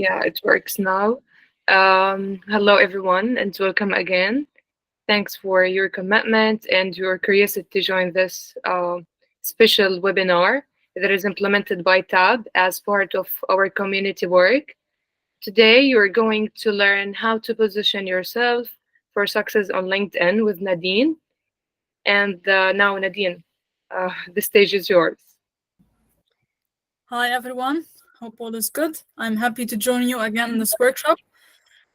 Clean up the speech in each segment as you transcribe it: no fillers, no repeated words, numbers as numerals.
Yeah, it works now. Hello, everyone, and welcome again. Thanks for your commitment and your curiosity to join this special webinar that is implemented by TAB as part of our community work. Today, you're going to learn how to position yourself for success on LinkedIn with Nadine. And now, Nadine, the stage is yours. Hi everyone, hope all is good. I'm happy to join you again in this workshop.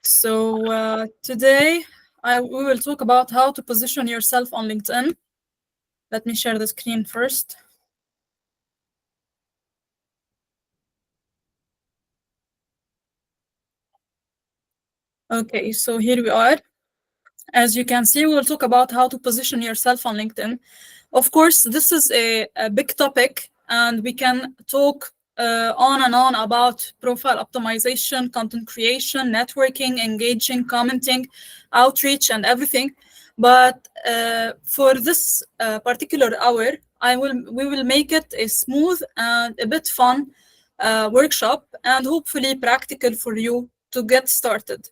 So today we will talk about how to position yourself on LinkedIn. Let me share the screen first. Okay, so here we are. As you can see, we will talk about how to position yourself on LinkedIn. Of course, this is a big topic, and we can talk on and on about profile optimization, content creation, networking, engaging, commenting, outreach, and everything. But for this particular hour, we will make it a smooth and a bit fun workshop, and hopefully practical for you to get started.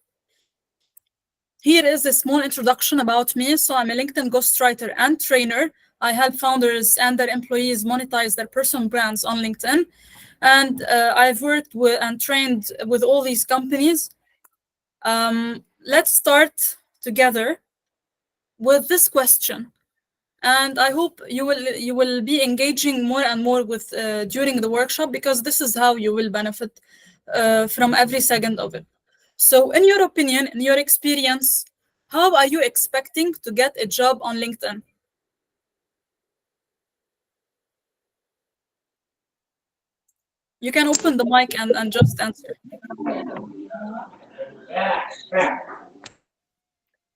Here is a small introduction about me. So I'm a LinkedIn ghostwriter and trainer. I help founders and their employees monetize their personal brands on LinkedIn. And I've worked with and trained with all these companies. Let's start together with this question. And I hope you will be engaging more and more with during the workshop, because this is how you will benefit from every second of it. So in your opinion, in your experience, how are you expecting to get a job on LinkedIn? You can open the mic and just answer.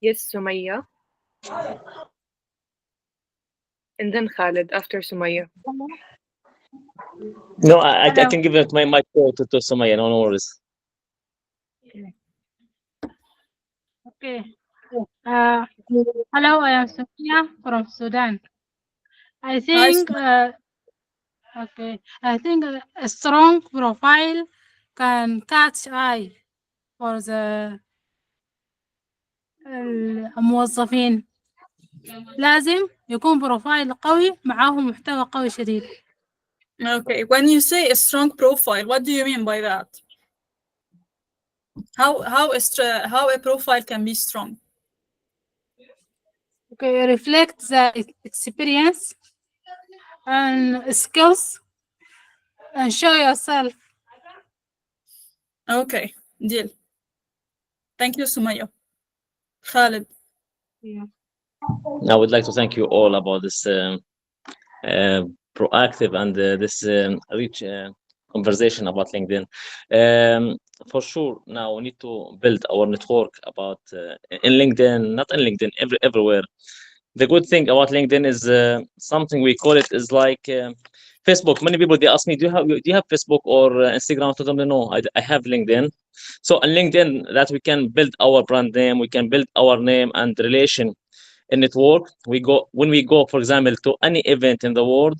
Yes, Sumaya. And then Khalid after Sumaya. No, I Hello. can give it my mic to Sumaya. No worries. Okay. Hello, I am Sophia from Sudan. I Hi, think, I think a strong profile can catch eye for the الموظفين. لازم يكون بروفايل قوي معاه محتوى قوي شديد. Okay, when you say a strong profile, what do you mean by that? How a profile can be strong? Okay, reflect the experience and skills and show yourself. Okay, deal. Thank you, Sumaya. Khalid. Yeah. I would like to thank you all about this proactive and this rich conversation about LinkedIn. For sure, now we need to build our network about in LinkedIn, not in LinkedIn, everywhere. The good thing about LinkedIn is something we call it is like Facebook. Many people they ask me, do you have Facebook or Instagram? I told them no, I have LinkedIn. So on LinkedIn, that we can build our brand name, we can build our name and relation in network. When we go, for example, to any event in the world,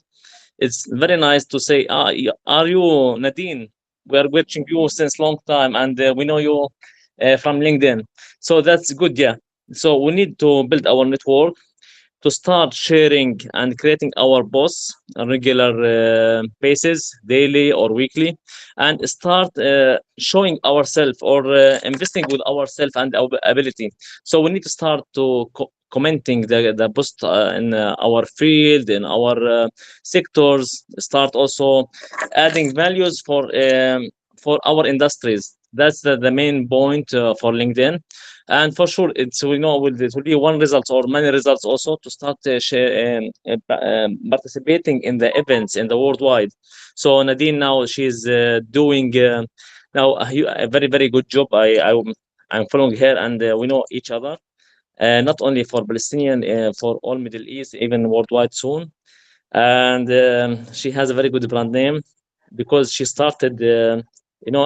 it's very nice to say, are you Nadine? We are watching you since long time, and we know you from LinkedIn. So that's good, yeah. So we need to build our network to start sharing and creating our posts on regular basis, daily or weekly, and start showing ourselves or investing with ourselves and our ability. So we need to start to commenting the post in our field, in our sectors, start also adding values for our industries. That's the main point for LinkedIn. And for sure it's we know it will be one result or many results also to start participating in the events in the worldwide. So Nadine now she's doing now a very very good job. I'm following her, and we know each other, not only for Palestinian, for all Middle East, even worldwide soon. And she has a very good brand name because she started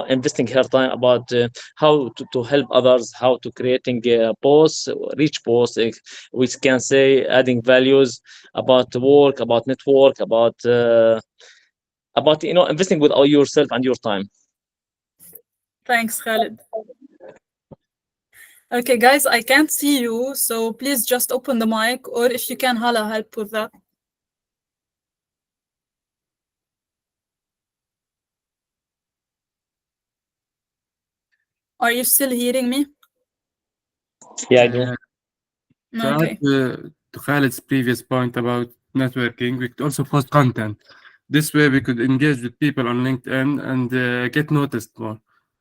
investing her time about how to help others, how to creating posts, rich posts, which can say adding values about the work, about network, about investing with all yourself and your time. Thanks, Khalid. Okay, guys, I can't see you, so please just open the mic, or if you can, Hala, help with that. Are you still hearing me? Yeah, I do. To add Okay. to Khalid's previous point about networking, we could also post content. This way, we could engage with people on LinkedIn and get noticed more.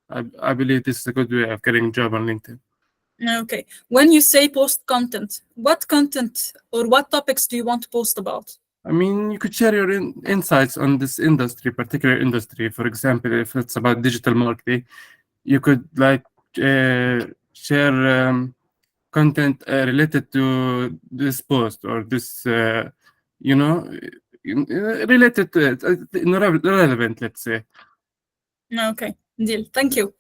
I believe this is a good way of getting a job on LinkedIn. Okay. When you say post content, what content or what topics do you want to post about? I mean, you could share your insights on this industry, particular industry. For example, if it's about digital marketing, you could like share content related to this post or this, you know, related to it, relevant, let's say. Okay, deal. Thank you.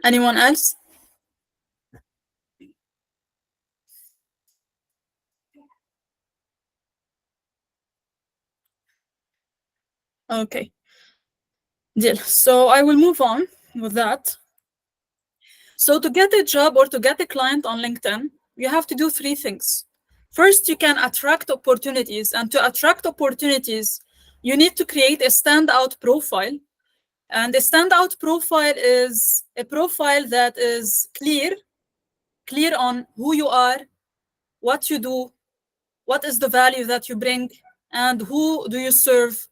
Anyone else? Okay, deal. So I will move on with that. So to get a job or to get a client on LinkedIn, you have to do three things. First, you can attract opportunities, and to attract opportunities, you need to create a standout profile. And a standout profile is a profile that is clear on who you are, what you do, what is the value that you bring, and who do you serve.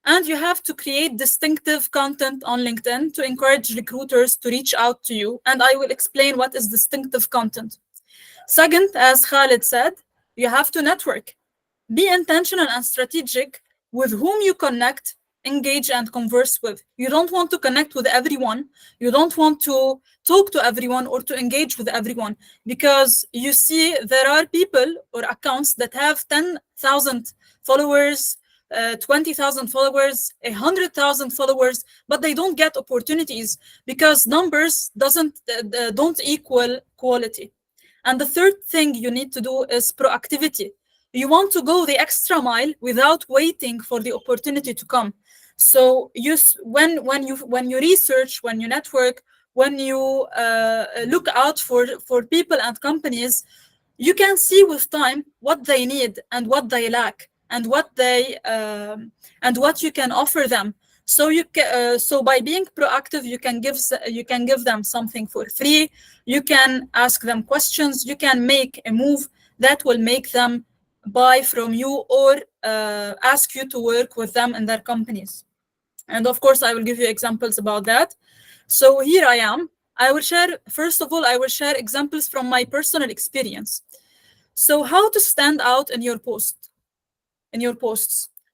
And you have to create distinctive content on LinkedIn to encourage recruiters to reach out to you. And I will explain what is distinctive content. Second, as Khalid said, you have to network. Be intentional and strategic with whom you connect, engage, and converse with. You don't want to connect with everyone. You don't want to talk to everyone or to engage with everyone, because you see there are people or accounts that have 10,000 followers, 20,000 followers, 100,000 followers, but they don't get opportunities because numbers don't equal quality. And the third thing you need to do is proactivity. You want to go the extra mile without waiting for the opportunity to come. So when you research, when you network, when you look out for people and companies, you can see with time what they need and what they lack and what you can offer them. So so by being proactive, you can give them something for free. You can ask them questions. You can make a move that will make them buy from you or ask you to work with them in their companies. And of course, I will give you examples about that. So here I am. First of all, I will share examples from my personal experience. So how to stand out in your posts.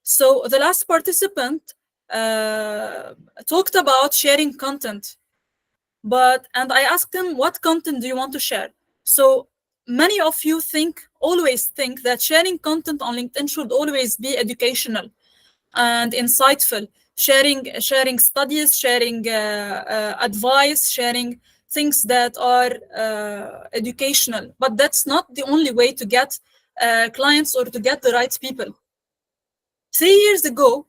So the last participant talked about sharing content, and I asked him, what content do you want to share? So many of you always think that sharing content on LinkedIn should always be educational and insightful, sharing studies, sharing advice, sharing things that are educational. But that's not the only way to get clients or to get the right people. 3 years ago,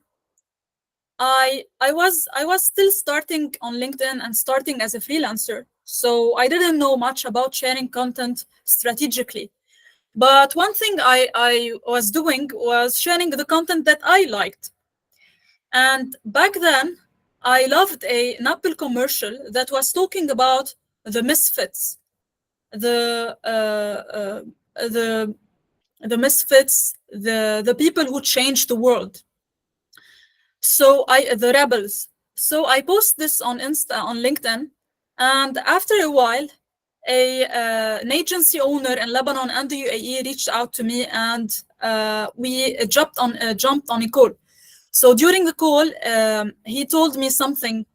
I was still starting on LinkedIn and starting as a freelancer. So I didn't know much about sharing content strategically. But one thing I was doing was sharing the content that I liked. And back then, I loved an Apple commercial that was talking about the misfits, the misfits, the people who changed the world. So the rebels. So I post this on LinkedIn, and after a while, an agency owner in Lebanon and the UAE reached out to me, and we jumped on a call. So during the call, he told me something.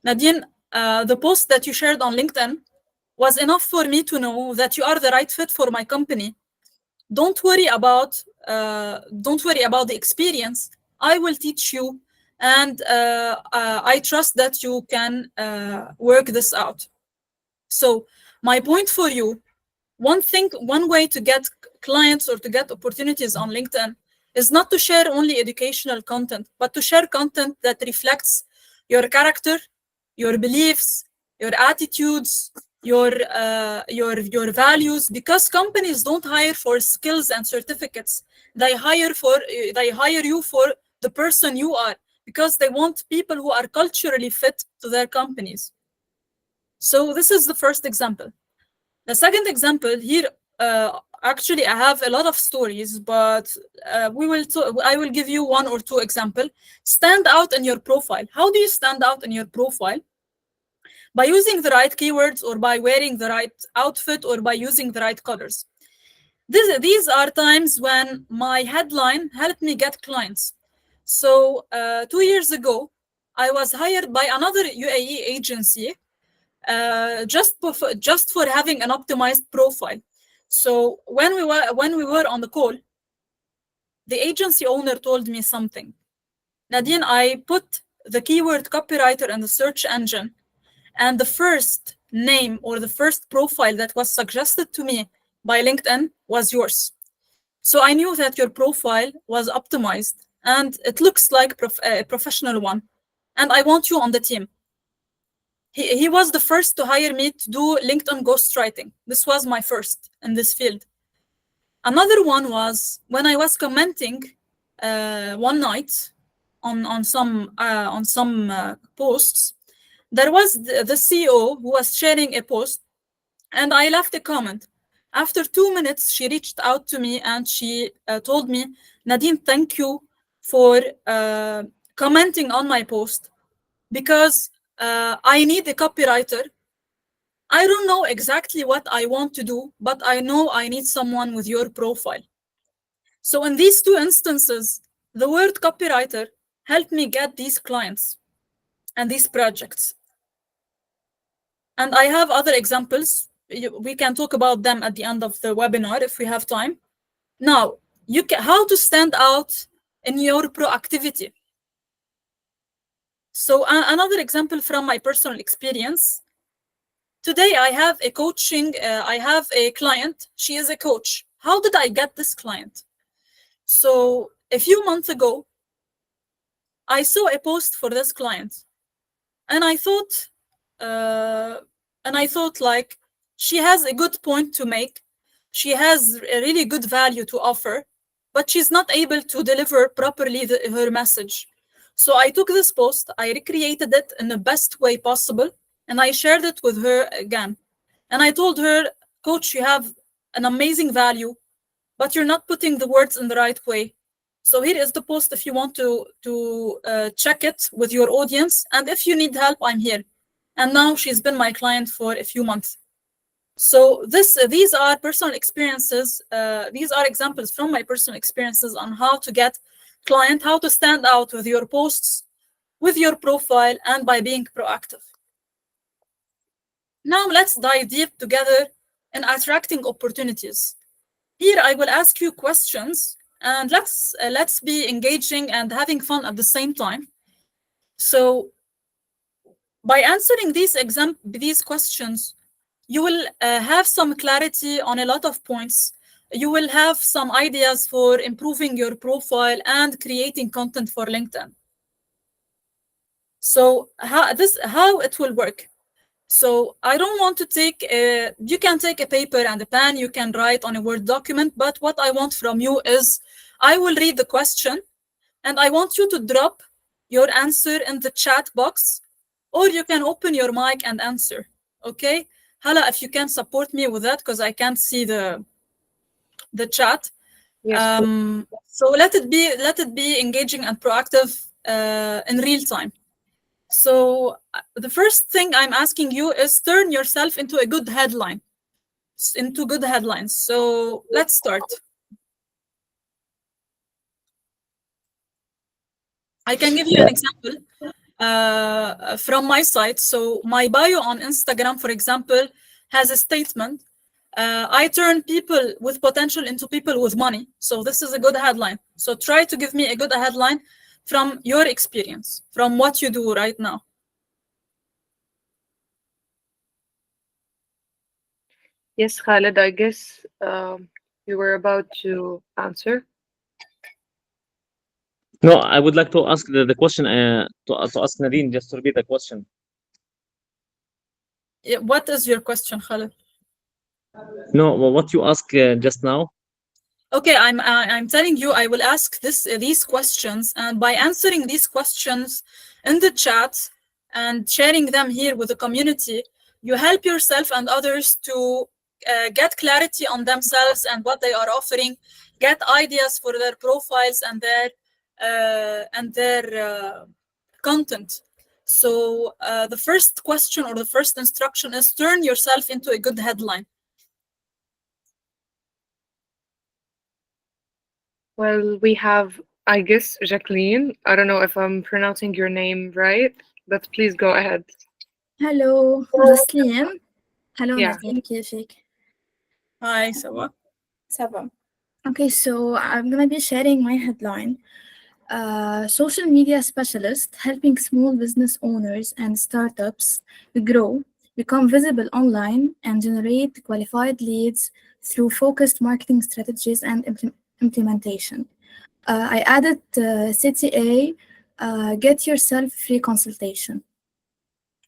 Nadine, the post that you shared on LinkedIn was enough for me to know that you are the right fit for my company. Don't worry about the experience. I will teach you, and I trust that you can work this out. So my point for you, one way to get clients or to get opportunities on LinkedIn is not to share only educational content, but to share content that reflects your character, your beliefs, your attitudes, your values, because companies don't hire for skills and certificates. They hire you for the person you are, because they want people who are culturally fit to their companies. So this is the first example. The second example here, actually, I have a lot of stories, but I will give you one or two examples. Stand out in your profile. How do you stand out in your profile? By using the right keywords, or by wearing the right outfit, or by using the right colors. These are times when my headline helped me get clients. So 2 years ago, I was hired by another UAE agency, just for having an optimized profile. So when we were on the call, the agency owner told me something. Nadine, I put the keyword copywriter in the search engine, and the first name or the first profile that was suggested to me by LinkedIn was yours. So I knew that your profile was optimized and it looks like a professional one. And I want you on the team. He was the first to hire me to do LinkedIn ghostwriting. This was my first in this field. Another one was when I was commenting one night on some posts. There was the CEO who was sharing a post, and I left a comment. After 2 minutes, she reached out to me and she told me, Nadine, thank you for commenting on my post, because I need a copywriter. I don't know exactly what I want to do, but I know I need someone with your profile. So in these two instances, the word copywriter helped me get these clients and these projects. And I have other examples. We can talk about them at the end of the webinar if we have time. Now, how to stand out in your proactivity. So another example from my personal experience. Today I have a client. She is a coach. How did I get this client? So a few months ago, I saw a post for this client, and I thought, like, she has a good point to make. She has a really good value to offer, but she's not able to deliver properly her message. So I took this post, I recreated it in the best way possible, and I shared it with her again. And I told her, Coach, you have an amazing value, but you're not putting the words in the right way. So here is the post if you want to check it with your audience. And if you need help, I'm here. And now she's been my client for a few months. So these are personal experiences. These are examples from my personal experiences on how to get client, how to stand out with your posts, with your profile, and by being proactive. Now let's dive deep together in attracting opportunities. Here I will ask you questions, and let's be engaging and having fun at the same time. So by answering these questions, you will have some clarity on a lot of points. You will have some ideas for improving your profile and creating content for LinkedIn. So how it will work. So I don't want to you can take a paper and a pen, you can write on a Word document, but what I want from you is, I will read the question and I want you to drop your answer in the chat box, or you can open your mic and answer, okay? Hala, if you can support me with that, because I can't see the chat. Yes. So let it be engaging and proactive in real time. So the first thing I'm asking you is turn yourself into a good headline, into good headlines. So let's start. I can give you an example from my site. So my bio on Instagram, for example, has a statement. I turn people with potential into people with money. So this is a good headline. So try to give me a good headline from your experience, from what you do right now. Yes, Khaled, I guess you were about to answer. No, I would like to ask the question to ask Nadine just to repeat the question. What is your question, Khalid? No, what you asked just now. Okay, I'm telling you, I will ask these questions, and by answering these questions in the chat and sharing them here with the community, you help yourself and others to get clarity on themselves and what they are offering, get ideas for their profiles and their content. So the first question or the first instruction is turn yourself into a good headline. Well, we have, I guess, Jacqueline. I don't know if I'm pronouncing your name right, but please go ahead. Hello Naslim. Hello Yeah. Nadine, كيفك؟ Hi, Sawa. Ça va. Okay, so I'm gonna be sharing my headline. Social media specialist helping small business owners and startups grow, become visible online, and generate qualified leads through focused marketing strategies and implementation. I added CTA, get yourself free consultation.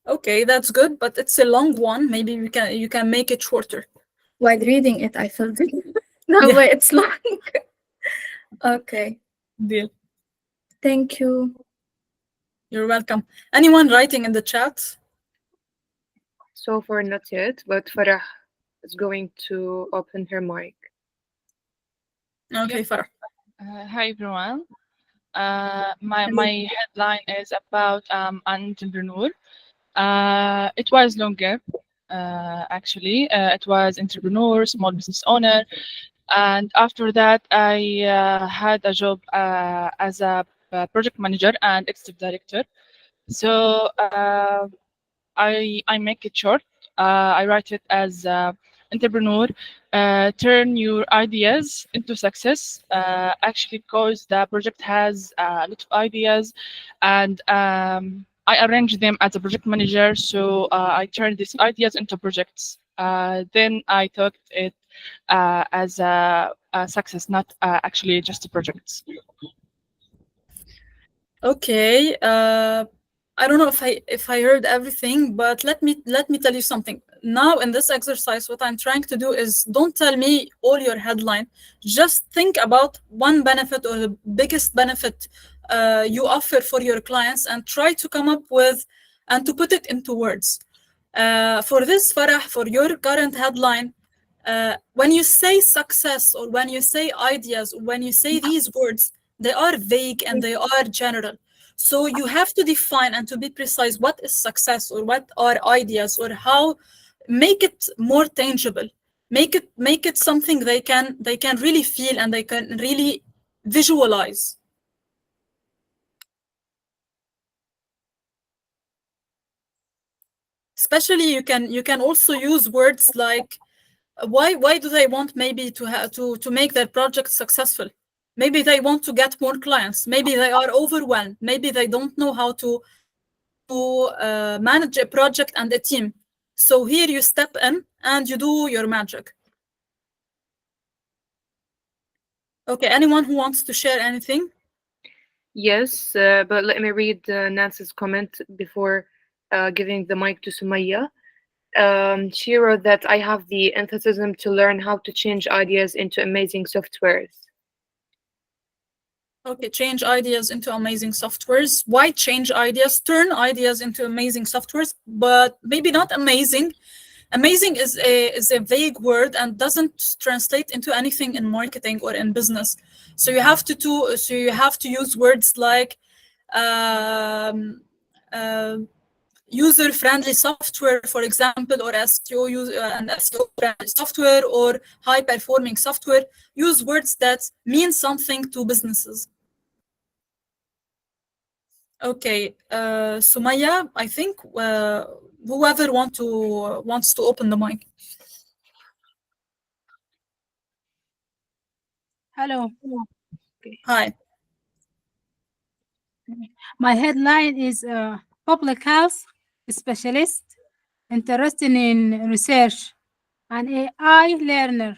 Okay, that's good, but it's a long one. Maybe you can make it shorter. While reading it, I felt it. No Yeah. way, it's long. Okay, Deal. thank you. You're welcome. Anyone writing in the chat? So far, not yet, but Farah is going to open her mic. Okay, Farah. Hi everyone. My headline is about an entrepreneur. It was longer, actually. It was entrepreneur, small business owner, and after that, I had a job as a project manager and executive director. So I make it short. I write it as entrepreneur. Turn your ideas into success. Actually, because the project has a lot of ideas, and I arrange them as a project manager. So I turn these ideas into projects. Then I took it as a success, not actually just a project. Okay. I don't know if I heard everything, but let me tell you something. Now in this exercise, what I'm trying to do is don't tell me all your headline. Just think about one benefit or the biggest benefit you offer for your clients and try to come up with and to put it into words. For this, Farah, for your current headline, when you say success or when you say ideas, when you say these words, they are vague and they are general. So you have to define and to be precise what is success or what are ideas or how make it more tangible. Make it something they can really feel and they can really visualize. Especially you can also use words like why do they want maybe to make their project successful? Maybe they want to get more clients, maybe they are overwhelmed, maybe they don't know how to manage a project and a team. So here you step in and you do your magic. Okay, anyone who wants to share anything? Yes, but let me read Nancy's comment before giving the mic to Sumaya. She wrote that I have the enthusiasm to learn how to change ideas into amazing softwares. Okay, change ideas into amazing softwares. Why change ideas? Turn ideas into amazing softwares, but maybe not amazing. Amazing is a vague word and doesn't translate into anything in marketing or in business. So you have to use words like um, uh, user-friendly software, for example, or SEO and SEO-friendly software or high-performing software. Use words that mean something to businesses. Okay, Sumaya, I think whoever wants to open the mic. Hello. Hi. My headline is public health specialist interested in research and AI learner.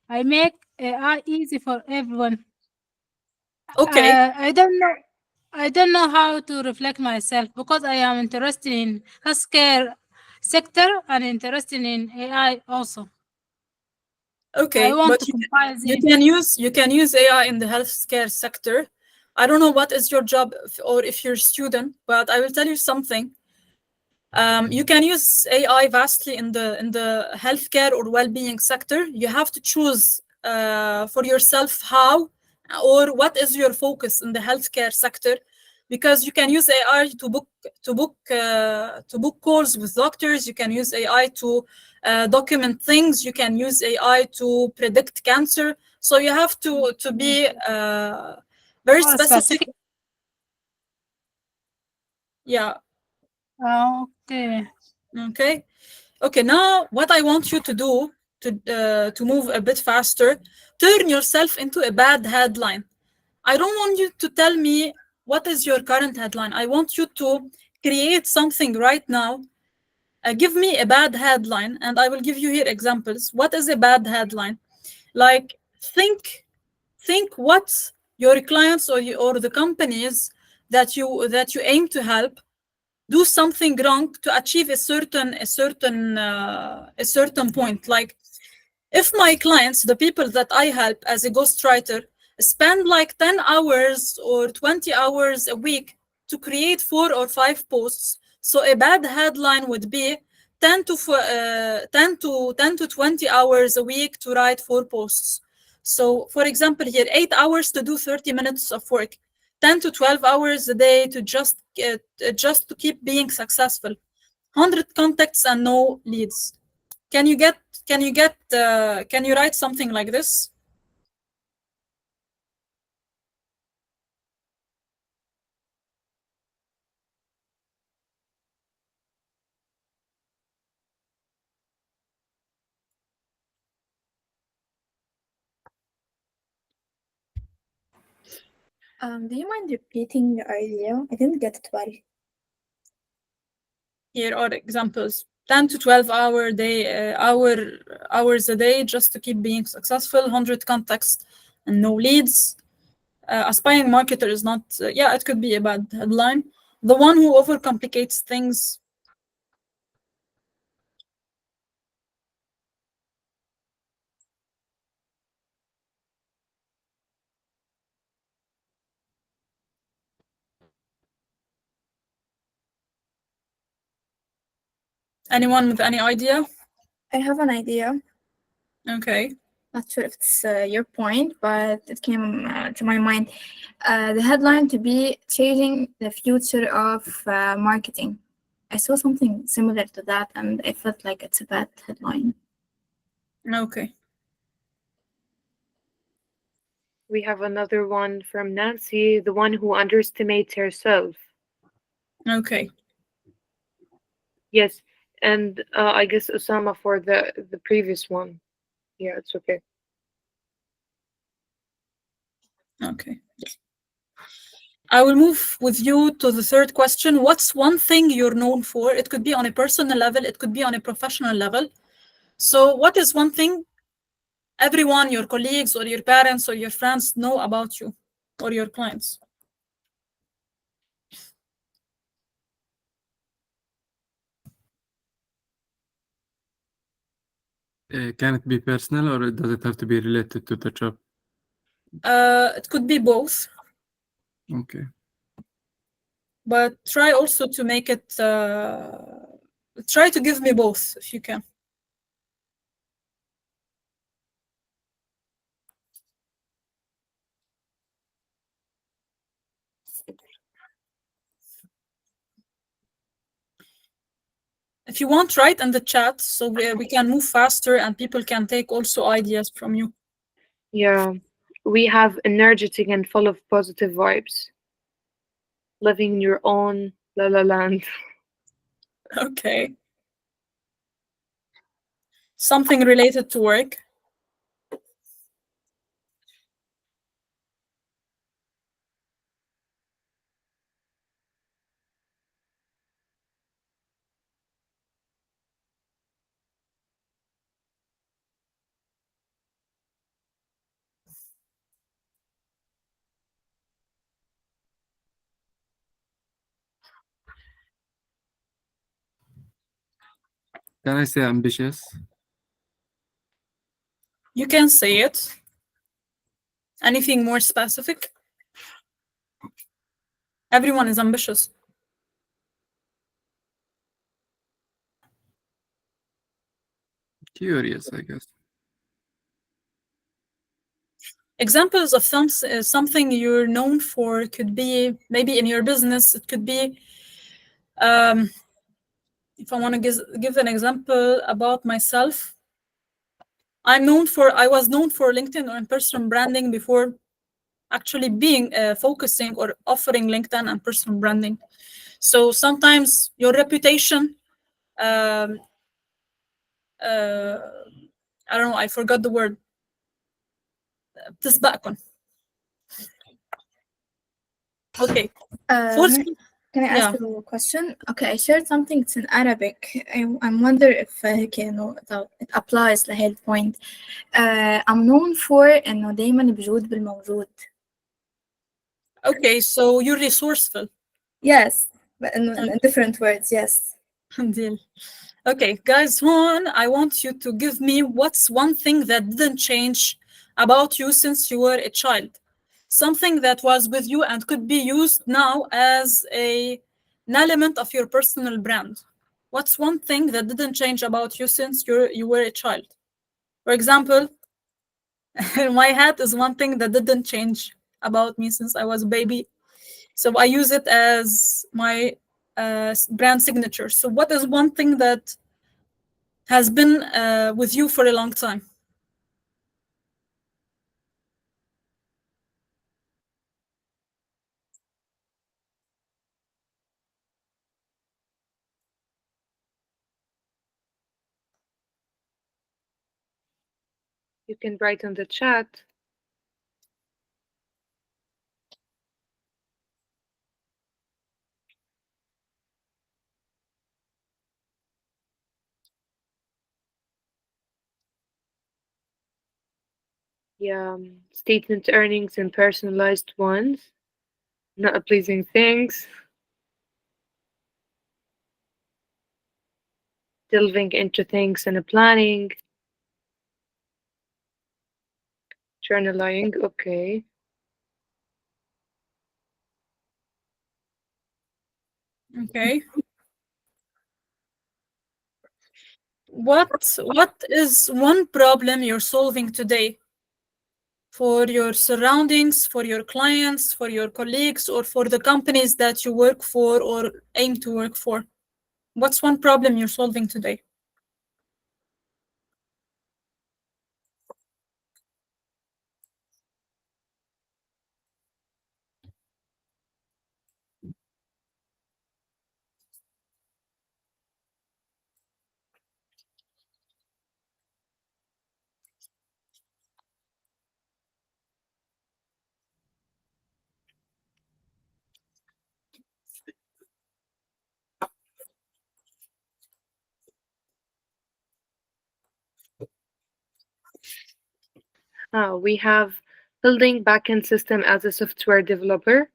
I make AI easy for everyone. Okay. I don't know. I don't know how to reflect myself because I am interested in healthcare sector and interested in AI also. I Okay, want but to combine you them. can use AI in the healthcare sector. I don't know what is your job or if you're a student, but I will tell you something. You can use AI vastly in the healthcare or well-being sector. You have to choose for yourself how or what is your focus in the healthcare sector, because you can use AI to book calls with doctors. You can use AI to document things. You can use AI to predict cancer. So you have to be very More specific. specific. Yeah. Okay. Okay. Okay, now what I want you to do to move a bit faster, turn yourself into a bad headline. I don't want you to tell me what is your current headline. I want you to create something right now. Give me a bad headline, and I will give you here examples. What is a bad headline? Like think what your clients or the companies that you aim to help do something wrong to achieve a certain point. Like if my clients, the people that I help as a ghostwriter, spend like 10 hours or 20 hours a week to create 4 or 5 posts, so a bad headline would be 10 to 20 hours a week to write 4 posts. So for example here, 8 hours to do 30 minutes of work, 10 to 12 hours a day to just to keep being successful, 100 contacts and no leads. Can you get can you write something like this? Do you mind repeating your idea? I didn't get it well. Here are examples. 10 to 12 hours a day just to keep being successful, 100 contacts and no leads. Aspiring marketer is not, yeah, it could be a bad headline. The one who overcomplicates things. Anyone with any idea? I have an idea. Okay. Not sure if it's your point, but it came to my mind. The headline to be changing the future of marketing. I saw something similar to that, and I felt like it's a bad headline. Okay. We have another one from Nancy, the one who underestimates herself. Okay. Yes, and I guess Osama for the previous one. Yeah, it's okay. Okay. I will move with you to the third question. What's one thing you're known for? It could be on a personal level, it could be on a professional level. So, what is one thing everyone, your colleagues or your parents or your friends know about you or your clients? Can it be personal or does it have to be related to the job? It could be both, Okay. but try also to make it, try to give me both if you can. If you want, write in the chat so we can move faster and people can take also ideas from you. Yeah, we have energetic and full of positive vibes. Living in your own la la land. Okay. Something related to work. Can I say ambitious? You can say it. Anything more specific? Everyone is ambitious. Curious, I guess. Examples of something you're known for could be maybe in your business. It could be, if I want to give an example about myself, I was known for LinkedIn or in-person branding before actually being focusing or offering LinkedIn and personal branding. So sometimes your reputation, um, I don't know, I forgot the word. تسبقكم. Okay. Fourth, Can I ask yeah. you a question? Okay, I shared something. It's in Arabic. I'm wonder if it applies لهي البوينت. I'm known for إنه دايما بجود بالموجود. Okay, so you're resourceful. Yes, but in different words. Yes. Deal. Okay, guys, I want you to give me what's one thing that didn't change about you since you were a child. Something that was with you and could be used now as an element of your personal brand. What's one thing that didn't change about you since you were a child? For example, my hat is one thing that didn't change about me since I was a baby. So I use it as my brand signature. So what is one thing that has been with you for a long time? You can write in the chat. Yeah, statement earnings and personalized ones, not pleasing things, delving into things and planning, journaling. Okay. Okay. What is one problem you're solving today for your surroundings, for your clients, for your colleagues, or for the companies that you work for or aim to work for? What's one problem you're solving today? We have building backend system as a software developer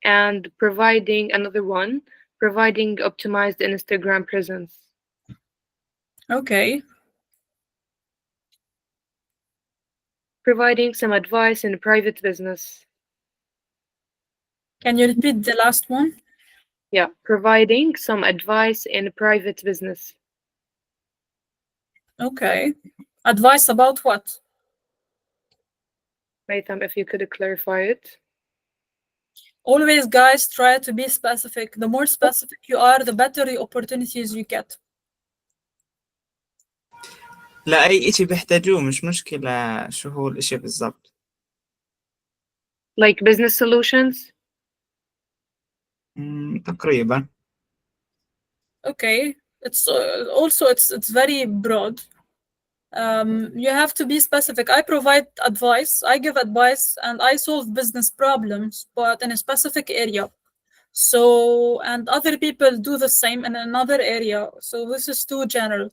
and providing another one, providing optimized Instagram presence. Okay. Providing some advice in private business. Can you repeat the last one? Yeah, providing some advice in private business. Okay. Advice about what? Maitam, if you could clarify it. Always, guys, try to be specific. The more specific you are, the better the opportunities you get. لا أي إشي بيحتاجوه مش مشكلة شو هو الإشي بالضبط. Like business solutions? تقريبا. Okay. It's also it's very broad. You have to be specific. I provide advice, I give advice, and I solve business problems, but in a specific area. So, and other people do the same in another area. So this is too general.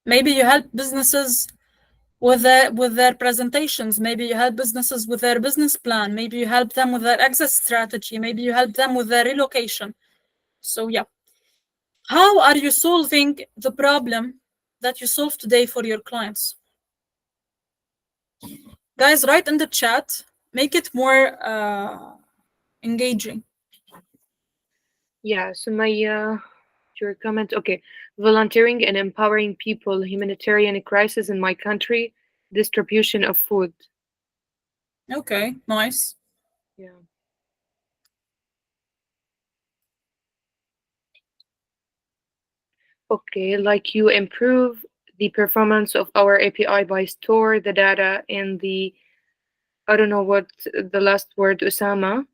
Maybe you help businesses with their presentations. Maybe you help businesses with their business plan. Maybe you help them with their exit strategy. Maybe you help them with their relocation. So yeah. How are you solving the problem that you solve today for your clients? Guys, write in the chat. Make it more engaging. Yeah, Sumaya, your comment. Okay. Volunteering and empowering people, humanitarian crisis in my country, distribution of food. Okay, nice. Yeah. Okay, like you improve the performance of our API by store the data in the, I don't know what the last word, Usama.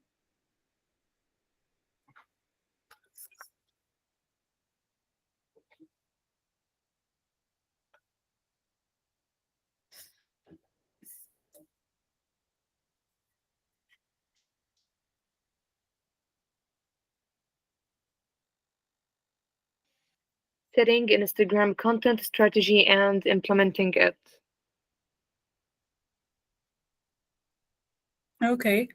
Setting Instagram content strategy and implementing it. Okay.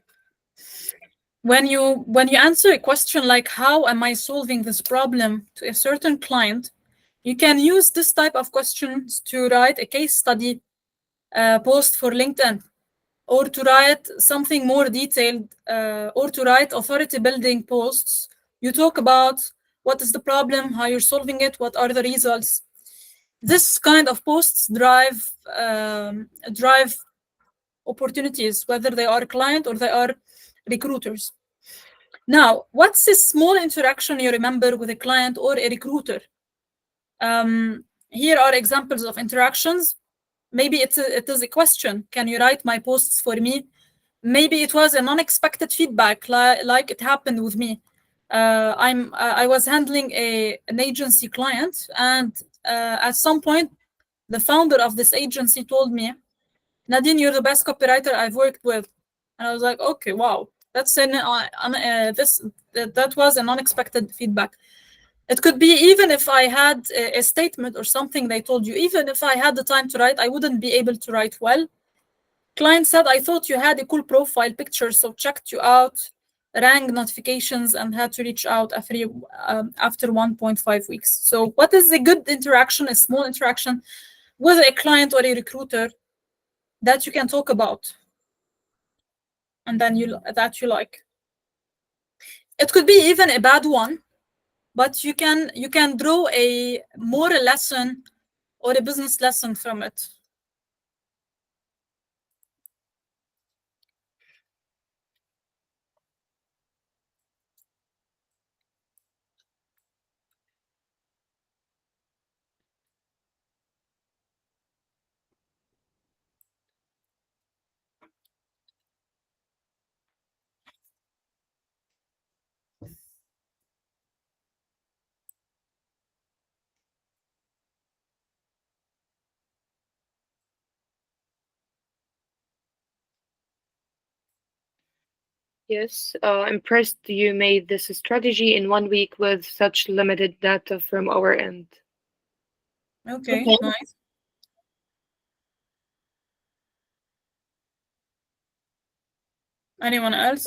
When you answer a question like how am I solving this problem to a certain client, you can use this type of questions to write a case study post for LinkedIn, or to write something more detailed, or to write authority building posts. You talk about what is the problem, how you're solving it, what are the results. This kind of posts drive opportunities, whether they are client or they are recruiters. Now, what's a small interaction you remember with a client or a recruiter? Here are examples of interactions. Maybe it is a question. Can you write my posts for me? Maybe it was an unexpected feedback, like it happened with me. I was handling an agency client, and at some point, the founder of this agency told me, Nadine, you're the best copywriter I've worked with. And I was like, okay, wow, that's that was an unexpected feedback. It could be even if I had a statement or something they told you, even if I had the time to write, I wouldn't be able to write well. Client said, I thought you had a cool profile picture, so checked you out, rang notifications, and had to reach out after 1.5 weeks. So what is a good interaction, a small interaction with a client or a recruiter that you can talk about and then that you like? It could be even a bad one, but you can draw a moral lesson or a business lesson from it. Yes, impressed you made this strategy in 1 week with such limited data from our end. Okay, nice. Anyone else?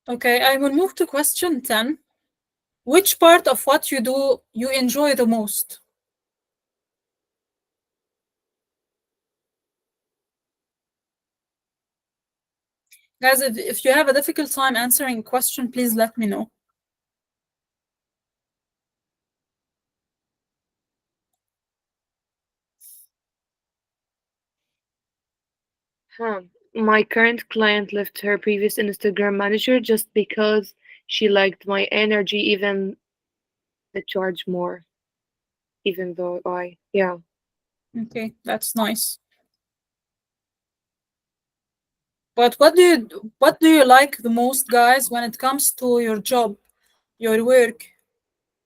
Okay, I will move to question 10. Which part of what you do you enjoy the most? Guys, if you have a difficult time answering a question, please let me know. Huh. My current client left her previous Instagram manager just because she liked my energy, even the charge more, even though yeah. Okay, that's nice. But what do you like the most, guys, when it comes to your job, your work,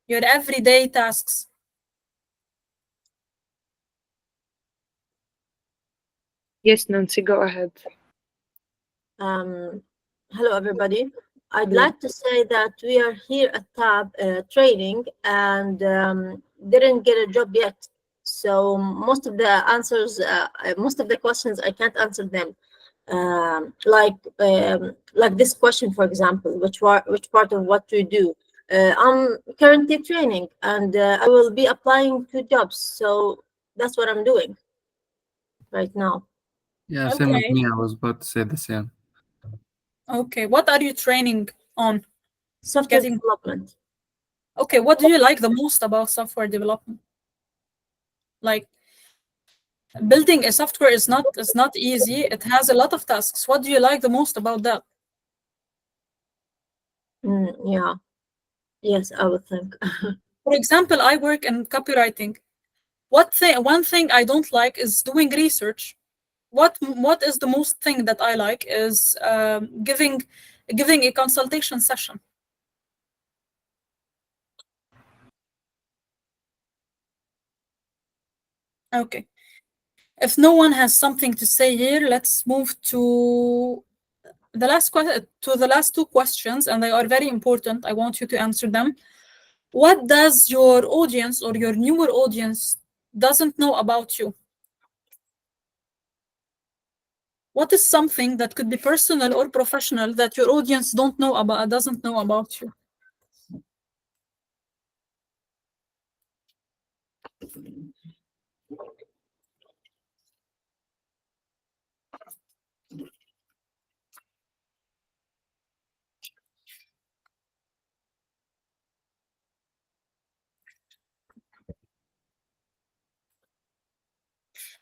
your everyday tasks? Yes, Nancy, go ahead. Um, Hello, everybody. I'd Hello. like to say that we are here at TAB training and didn't get a job yet. So most of the questions, I can't answer them. Like this question, for example, which part of what we do. I'm currently training, and I will be applying to jobs. So that's what I'm doing right now. Yeah, same with Okay. me. I was about to say the same. Okay. What are you training on? Software Getting development. Okay, what do you like the most about software development? Like building a software is not easy. It has a lot of tasks. What do you like the most about that? Yeah. Yes, I would think. For example, I work in copywriting. One thing I don't like is doing research. What is the most thing that I like is giving a consultation session. Okay. If no one has something to say here, let's move to the last two questions, and they are very important. I want you to answer them. What does your audience or your newer audience doesn't know about you? What is something that could be personal or professional that your audience doesn't know about you?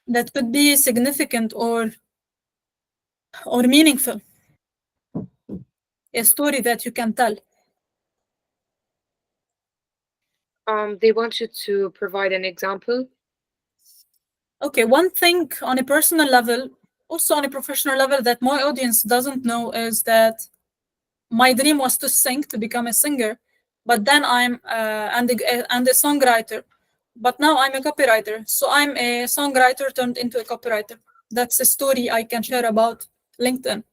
That could be significant or meaningful. A story that you can tell. They want you to provide an example. Okay, one thing on a personal level, also on a professional level, that my audience doesn't know is that my dream was to sing, to become a singer, but then I'm a songwriter, but now I'm a copywriter. So I'm a songwriter turned into a copywriter. That's a story I can share about LinkedIn.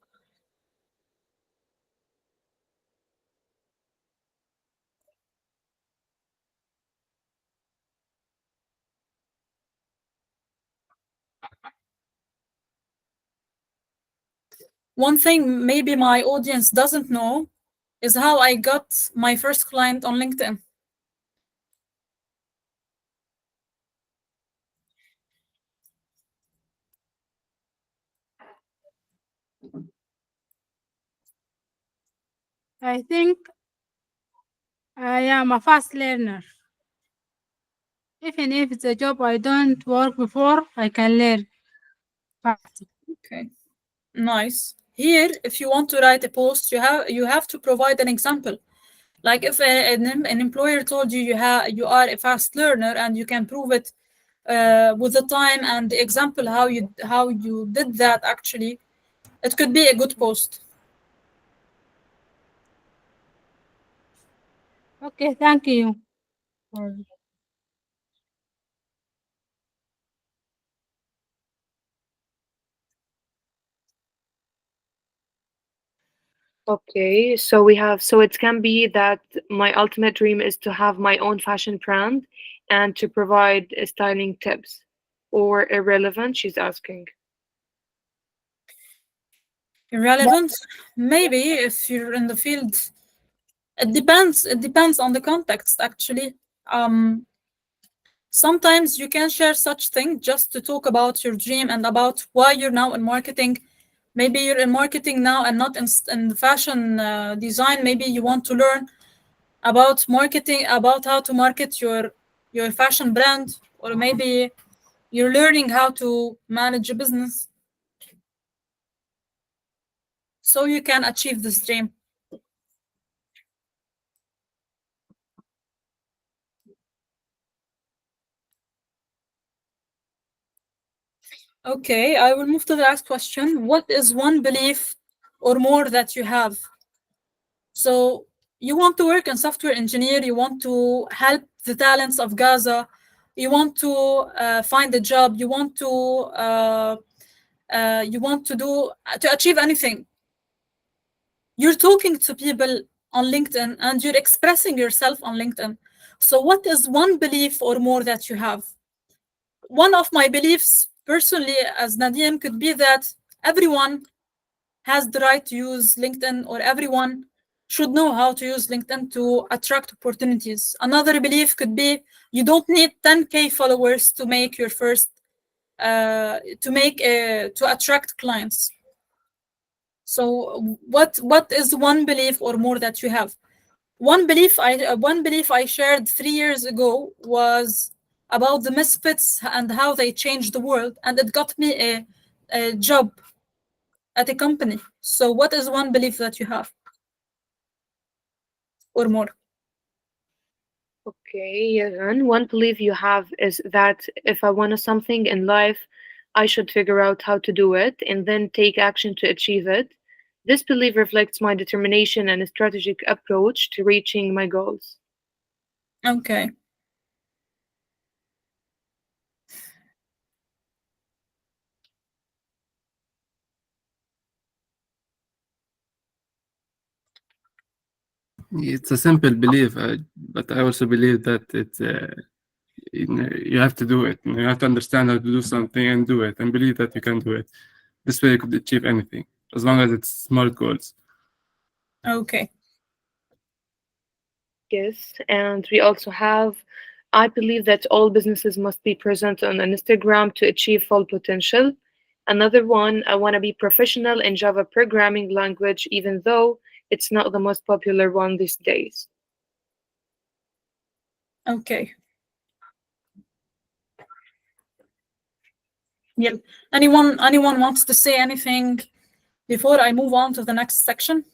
One thing maybe my audience doesn't know is how I got my first client on LinkedIn. I think I am a fast learner. Even if it's a job I don't work before, I can learn fast. Okay, nice. Here, if you want to write a post, you have to provide an example. Like if an employer told you you are a fast learner and you can prove it with the time and the example how you did that actually, it could be a good post. Okay, thank you. Okay, so we have, so it can be that my ultimate dream is to have my own fashion brand and to provide styling tips, or irrelevant, she's asking. Irrelevant? Maybe if you're in the field. It depends on the context actually. Um, Sometimes you can share such thing just to talk about your dream and about why you're now in marketing. Maybe you're in marketing now and not in fashion design. Maybe you want to learn about marketing, about how to market your fashion brand, or maybe you're learning how to manage a business so you can achieve this dream. Okay, I will move to the last question. What is one belief or more that you have? So you want to work in software engineer, you want to help the talents of Gaza, you want to find a job, you want to do to achieve anything. You're talking to people on LinkedIn and you're expressing yourself on LinkedIn. So what is one belief or more that you have? One of my beliefs personally as Nadine could be that everyone has the right to use LinkedIn, or everyone should know how to use LinkedIn to attract opportunities. Another belief could be you don't need 10K followers to make your first to attract clients. So what is one belief or more that you have? One belief I shared 3 years ago was about the misfits and how they changed the world, and it got me a job at a company. So what is one belief that you have or more? Okay, then one belief you have is that if I want something in life, I should figure out how to do it and then take action to achieve it. This belief reflects my determination and strategic approach to reaching my goals. Okay. It's a simple belief, but I also believe that you have to do it. You have to understand how to do something and do it, and believe that you can do it. This way, you could achieve anything as long as it's smart goals. Okay. Yes, and we also have, I believe that all businesses must be present on Instagram to achieve full potential. Another one, I want to be professional in Java programming language, even though it's not the most popular one these days. Okay. Yeah. Anyone wants to say anything before I move on to the next section?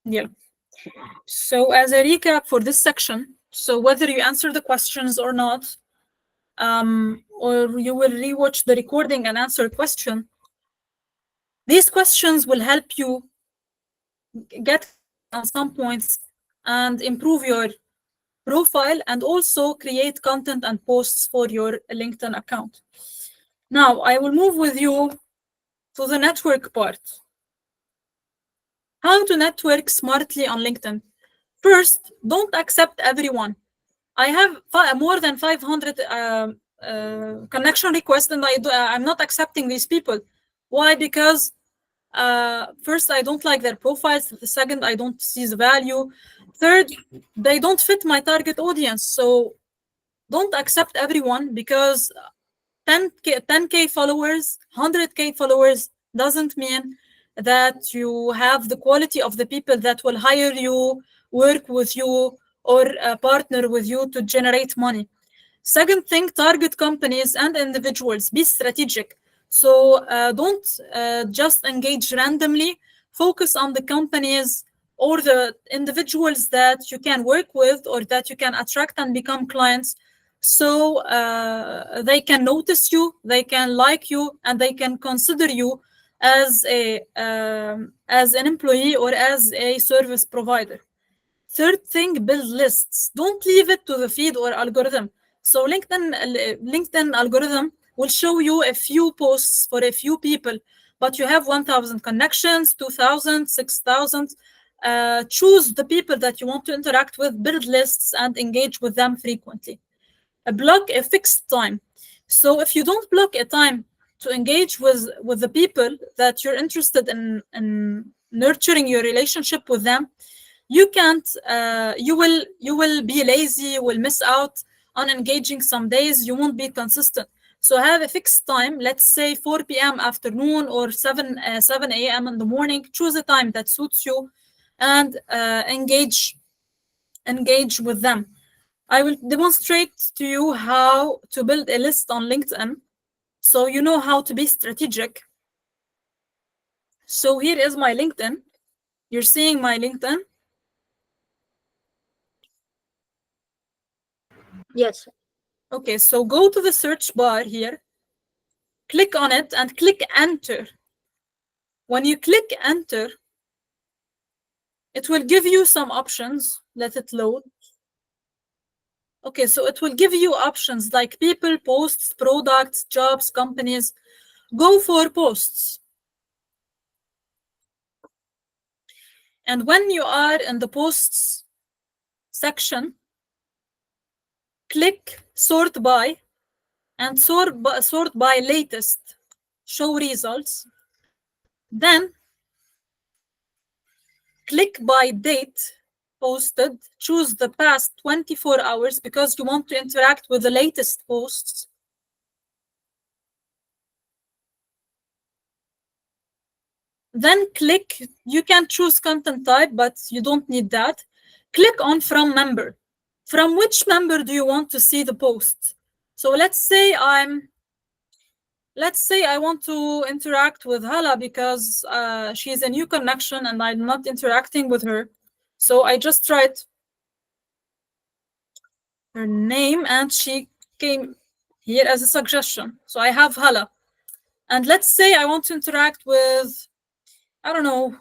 Yeah. So as a recap for this section, so whether you answer the questions or not, or you will rewatch the recording and answer a question, these questions will help you get on some points and improve your profile and also create content and posts for your LinkedIn account. Now, I will move with you to the network part. How to network smartly on LinkedIn. First, don't accept everyone. I have more than 500 connection requests, and I'm not accepting these people. Why? Because first, I don't like their profiles. The second, I don't see the value. Third, they don't fit my target audience. So don't accept everyone, because 10K followers, 100K followers doesn't mean that you have the quality of the people that will hire you, work with you, or partner with you to generate money. Second thing, target companies and individuals. Be strategic. So don't just engage randomly. Focus on the companies or the individuals that you can work with or that you can attract and become clients. So they can notice you, they can like you, and they can consider you as as an employee or as a service provider. Third thing, build lists. Don't leave it to the feed or algorithm. So LinkedIn algorithm will show you a few posts for a few people, but you have 1,000 connections, 2,000, 6,000. Choose the people that you want to interact with, build lists, and engage with them frequently. Block a fixed time. So if you don't block a time to engage with the people that you're interested in nurturing your relationship with them, you can't you will be lazy, you will miss out on engaging some days, you won't be consistent. So have a fixed time, let's say 4 p.m. afternoon or 7 a.m. in the morning. Choose a time that suits you and engage with them. I will demonstrate to you how to build a list on LinkedIn so you know how to be strategic. So here is my LinkedIn. You're seeing my LinkedIn. Yes. Okay, so go to the search bar here, click on it and click enter. When you click enter, it will give you some options. Let it load. Okay, so it will give you options like people, posts, products, jobs, companies. Go for posts. And when you are in the posts section, click sort by and sort by latest, show results. Then click by date posted, choose the past 24 hours because you want to interact with the latest posts. Then click, you can choose content type, but you don't need that. Click on from member. From which member do you want to see the post? So let's say I want to interact with Hala because she's a new connection and I'm not interacting with her. So I just write her name and she came here as a suggestion. So I have Hala. And let's say I want to interact with, I don't know,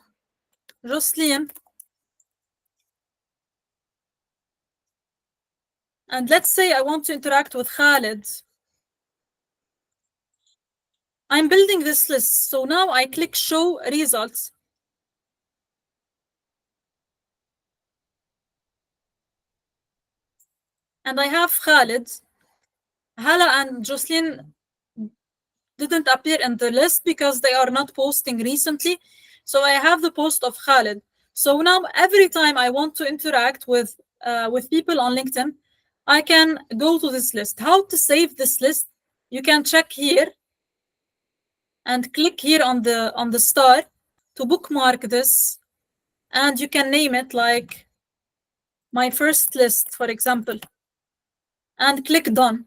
Jocelyn. And let's say I want to interact with Khalid. I'm building this list. So now I click show results. And I have Khalid. Hala and Jocelyn didn't appear in the list because they are not posting recently. So I have the post of Khalid. So now every time I want to interact with people on LinkedIn, I can go to this list. How to save this list? You can check here and click here on the star to bookmark this, and you can name it like my first list, for example, and click done.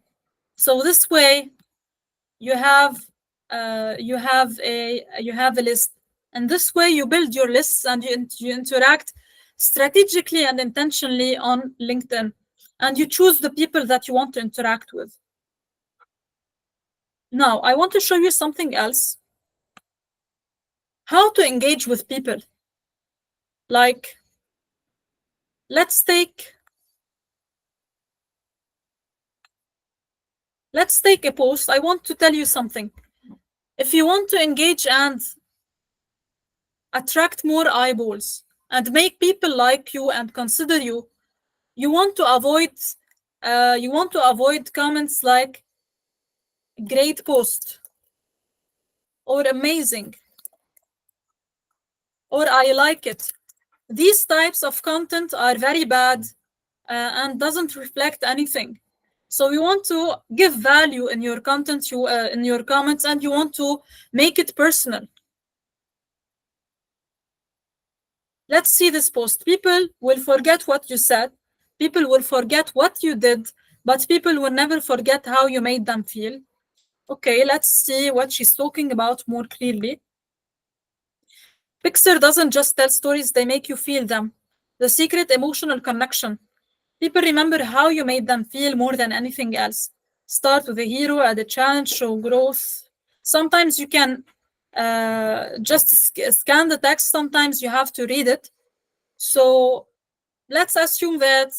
So this way you have a list, and this way you build your lists and you interact strategically and intentionally on LinkedIn, and you choose the people that you want to interact with. Now I want to show you something else, how to engage with people. Like, let's take a post. I want to tell you something. If you want to engage and attract more eyeballs and make people like you and consider you, you want to avoid comments like great post or amazing or I like it. These types of content are very bad and doesn't reflect anything. So you want to give value in your content, in your comments, and you want to make it personal. Let's see this post. People will forget what you said. People will forget what you did, but people will never forget how you made them feel. Okay, let's see what she's talking about more clearly. Pixar doesn't just tell stories, they make you feel them. The secret emotional connection. People remember how you made them feel more than anything else. Start with a hero, add a challenge, show growth. Sometimes you can just scan the text, sometimes you have to read it. So let's assume that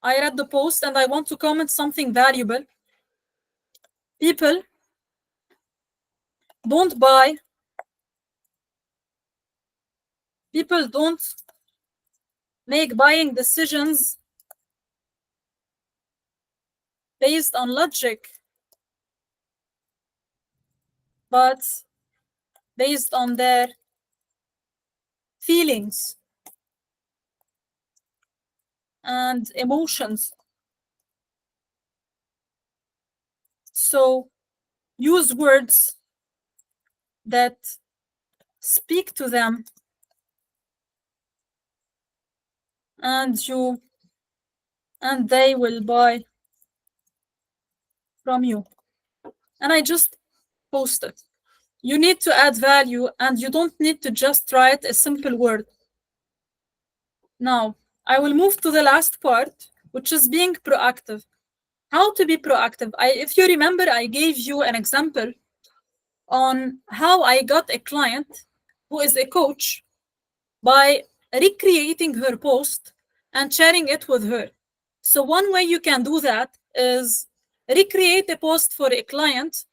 I read the post and I want to comment something valuable. People don't buy. People don't make buying decisions based on logic, but based on their feelings and emotions. So use words that speak to them, and they will buy from you. And I just posted. You need to add value, and you don't need to just write a simple word. Now, I will move to the last part. which is being proactive. How to be proactive? If you remember, I gave you an example on how I got a client who is a coach by recreating her post and sharing it with her. So one way you can do that is recreate a post for a client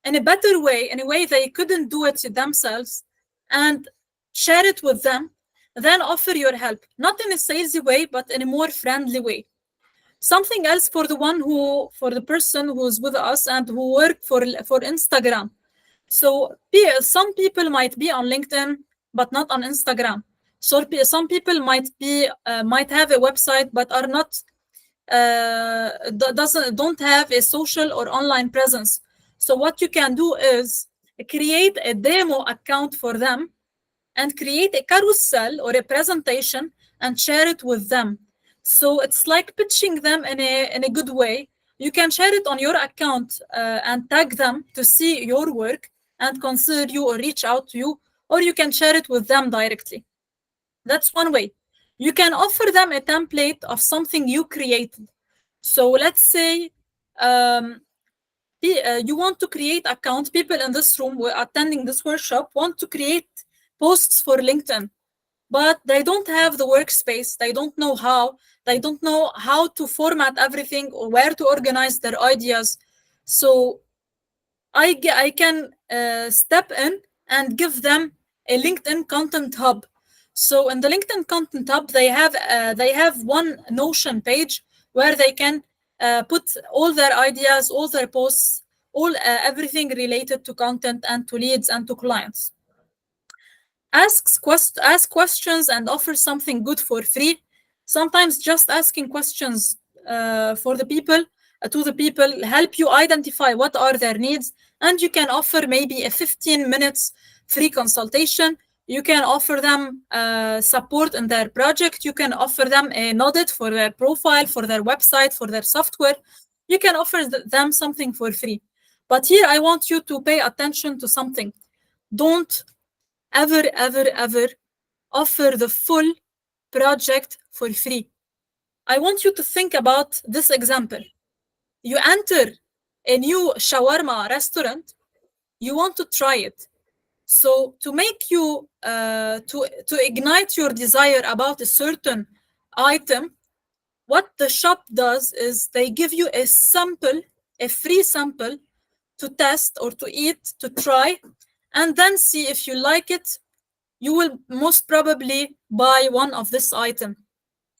in a better way, in a way they couldn't do it themselves, and share it with them, then offer your help, not in a salesy way, but in a more friendly way. Something else for the person who's with us and who work for Instagram. So some people might be on LinkedIn, but not on Instagram. So some people might have a website, but are not don't have a social or online presence. So what you can do is create a demo account for them and create a carousel or a presentation and share it with them. So it's like pitching them in a good way. You can share it on your account and tag them to see your work and consider you or reach out to you, or you can share it with them directly. That's one way. You can offer them a template of something you created. So let's say you want to create account. People in this room who are attending this workshop want to create posts for LinkedIn, but they don't have the workspace. They don't know how. They don't know how to format everything or where to organize their ideas. So I can step in and give them a LinkedIn content hub. So in the LinkedIn content hub, they have one Notion page where they can put all their ideas, all their posts, everything related to content and to leads and to clients. Ask questions and offer something good for free. Sometimes just asking questions for the people to the people help you identify what are their needs, and you can offer maybe a 15 minutes free consultation. You can offer them support in their project. You can offer them an audit for their profile, for their website, for their software. You can offer them something for free. But here I want you to pay attention to something. Don't ever offer the full project for free. I want you to think about this example. You enter a new shawarma restaurant, you want to try it. So to make you to ignite your desire about a certain item, what the shop does is they give you a sample, a free sample to test or to eat, to try, and then see if you like it. You will most probably buy one of this item.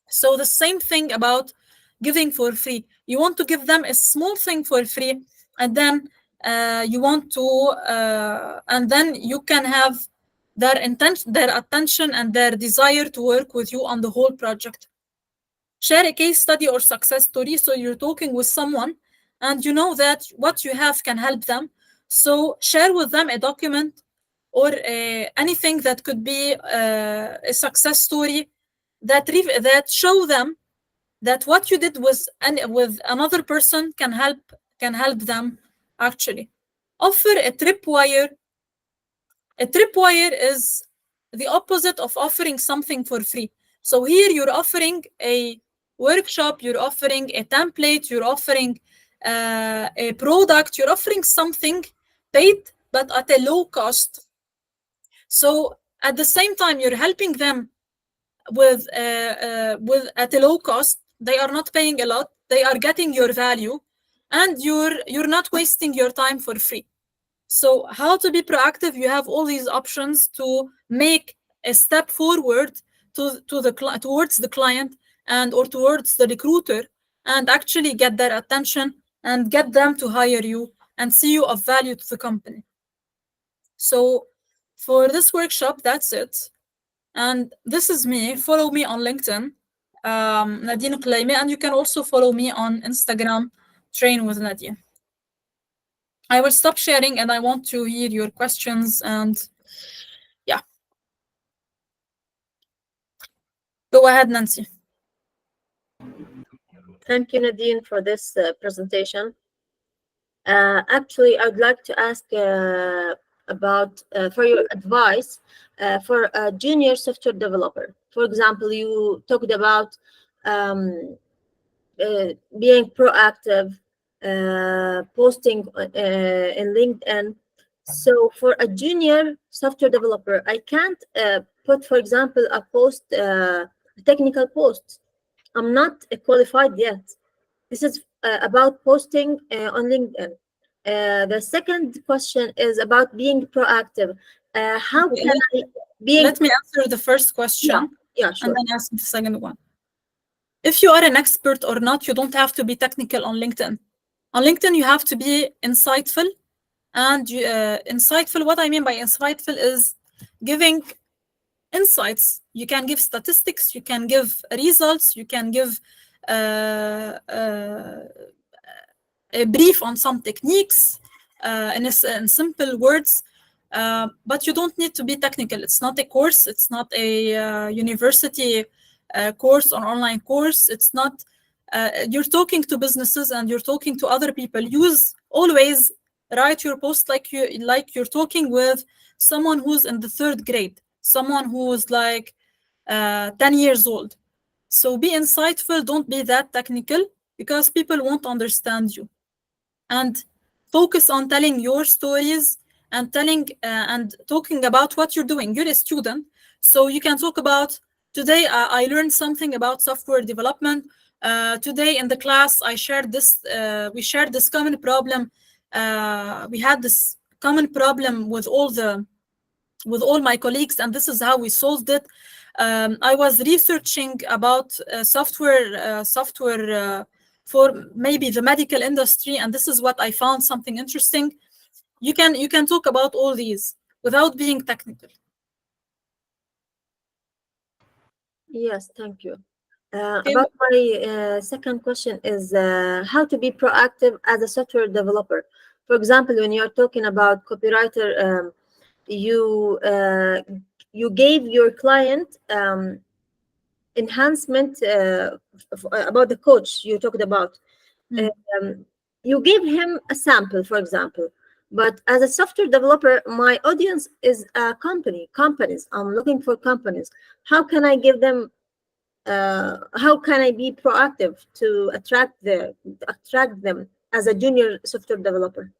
So the same thing about giving for free. You want to give them a small thing for free, and then and then you can have their attention and their desire to work with you on the whole project. Share a case study or success story. So you're talking with someone and you know that what you have can help them. So share with them a document or anything that could be a success story that show them that what you did with another person can help them actually. Offer a tripwire. A tripwire is the opposite of offering something for free. So here you're offering a workshop, you're offering a template, you're offering a product, you're offering something paid but at a low cost. So at the same time, you're helping them with at a low cost. They are not paying a lot. They are getting your value, and you're not wasting your time for free. So how to be proactive? You have all these options to make a step forward towards the client and or towards the recruiter, and actually get their attention and get them to hire you and see you of value to the company. So for this workshop, that's it. And this is me. Follow me on LinkedIn, Nadine Klayme, and you can also follow me on Instagram, Train with Nadine. I will stop sharing and I want to hear your questions, and yeah. Go ahead, Nancy. Thank you, Nadine, for this presentation. Actually, I would like to ask about for your advice for a junior software developer. For example, you talked about being proactive, posting in LinkedIn. So for a junior software developer, I can't put, for example, a technical post. I'm not qualified yet. This is about posting on LinkedIn. The second question is about being proactive. How Okay, can I being let me answer the first question yeah, and sure. then ask the second one. If you are an expert or not, you don't have to be technical on LinkedIn. On LinkedIn, you have to be insightful. And insightful, what I mean by insightful is giving insights. You can give statistics, you can give results, you can give a brief on some techniques in simple words. But you don't need to be technical. It's not a course. It's not a university course or online course. It's not. You're talking to businesses and you're talking to other people. Always write your post like you're talking with someone who's in the third grade, someone who's like 10 years old. So be insightful. Don't be that technical because people won't understand you. And focus on telling your stories and talking about what you're doing. You're a student, so you can talk about today I learned something about software development. Today in the class I shared this we shared this common problem. We had this common problem with all my colleagues, and this is how we solved it. I was researching about software for maybe the medical industry, and this is what I found something interesting. You can talk about all these without being technical. Yes, thank you. Okay. About my second question is how to be proactive as a software developer. For example, when you're talking about copywriter, you you gave your client enhancement about the coach you talked about. Um, you gave him a sample, for example. But as a software developer, my audience is companies. I'm looking for companies. How can I give them how can I be proactive to attract them as a junior software developer?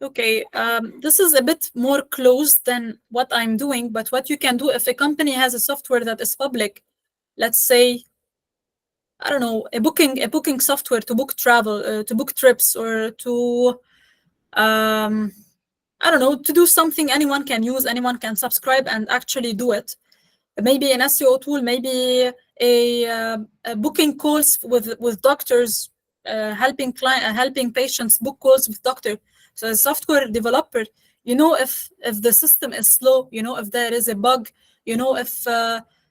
Okay, this is a bit more closed than what I'm doing, but what you can do if a company has a software that is public, let's say, I don't know, a booking software to book travel, to book trips, or to I don't know, to do something anyone can use, anyone can subscribe and actually do it. Maybe an SEO tool, maybe a booking calls with doctors, helping patients book calls with doctor. So as a software developer, you know if the system is slow, you know if there is a bug, you know if